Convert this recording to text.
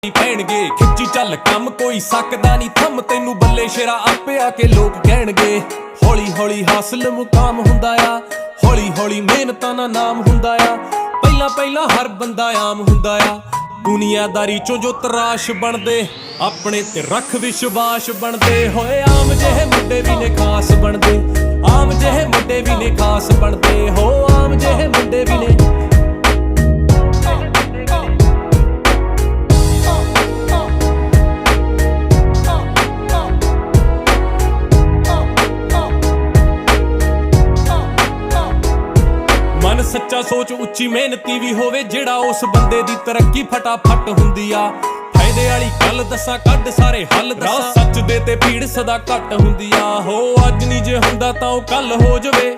ਪੈਣਗੇ ਖਿੱਚੀ ਚੱਲ ਕੰਮ ਕੋਈ ਸਕਦਾ ਨਹੀਂ ਥੰਮ ਤੈਨੂੰ ਬੱਲੇ ਸ਼ੇਰਾ ਆਪੇ ਆ ਕੇ ਲੋਕ ਕਹਿਣਗੇ। ਹੌਲੀ ਹੌਲੀ ਹਾਸਲ ਮੁਕਾਮ ਹੁੰਦਾ ਆ, ਹੌਲੀ ਹੌਲੀ ਮਿਹਨਤਾਂ ਦਾ ਨਾਮ ਹੁੰਦਾ ਆ। ਪਹਿਲਾਂ ਪਹਿਲਾਂ ਹਰ ਬੰਦਾ ਆਮ ਹੁੰਦਾ ਆ, ਦੁਨੀਆਦਾਰੀ ਚੋਂ ਜੋ ਤਰਾਸ਼ ਬਣਦੇ ਆਪਣੇ ਤੇ ਰੱਖ ਵਿਸ਼ਵਾਸ ਬਣਦੇ ਹੋਏ। ਆਮ ਜਿਹੇ ਮੁੰਡੇ ਵੀ ਨੇ ਖਾਸ ਬਣਦੇ, ਆਮ ਜਿਹੇ ਮੁੰਡੇ ਵੀ ਨੇ ਖਾਸ ਬਣਦੇ ਹੋ, ਆਮ ਜਿਹੇ ਮੁੰਡੇ ਵੀ ਨੇ। ਮਨ ਸੱਚਾ ਸੋਚ ਉੱਚੀ ਮਿਹਨਤੀ ਵੀ ਹੋਵੇ, ਜਿਹੜਾ ਉਸ ਬੰਦੇ ਦੀ ਤਰੱਕੀ ਫਟਾਫਟ ਹੁੰਦੀ ਆ। ਫਾਇਦੇ ਵਾਲੀ ਗੱਲ ਦੱਸਾਂ ਕੱਢ ਸਾਰੇ ਹੱਲ ਦੱਸਾਂ, ਸੱਚ ਦੇ ਤੇ ਭੀੜ ਸਦਾ ਘੱਟ ਹੁੰਦੀ ਆ। ਹੋ ਅੱਜ ਨਹੀਂ ਜੇ ਹੁੰਦਾ ਤਾਂ ਉਹ ਕੱਲ ਹੋ ਜਾਵੇ।